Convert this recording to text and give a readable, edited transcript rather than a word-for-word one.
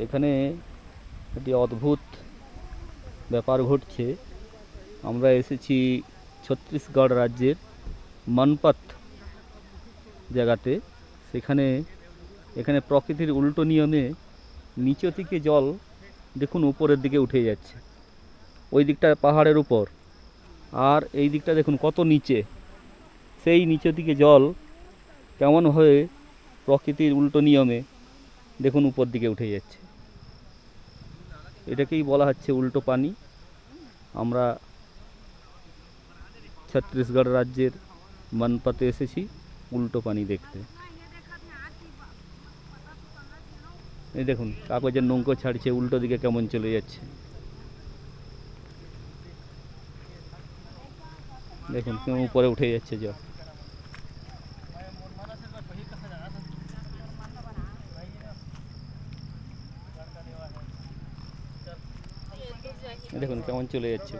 এখানে একটি অদ্ভুত ব্যাপার ঘটছে। আমরা এসেছি ছত্তিশগড় রাজ্যের মনপত জায়গাতে। সেখানে এখানে প্রকৃতির উল্টো নিয়মে নিচে থেকে জল দেখুন উপরের দিকে উঠে যাচ্ছে, ওই দিকটা পাহাড়ের উপর, আর এই দিকটা দেখুন কত নিচে। সেই নিচে দিকে জল কেমন হয়ে প্রকৃতির উল্টো নিয়মে দেখুন উপর দিকে উঠে যাচ্ছে। এটাকেই বলা হচ্ছে উল্টো পানি। আমরা ছত্তিশগড় রাজ্যের মনপতে এসেছি উল্টো পানি দেখতে। এই দেখুন কাগজের নৌকো ছাড়ছে, উল্টো দিকে কেমন চলে যাচ্ছে দেখুন, কেমন উপরে উঠে যাচ্ছে জল। দেখুন কেমন চলে যাচ্ছে।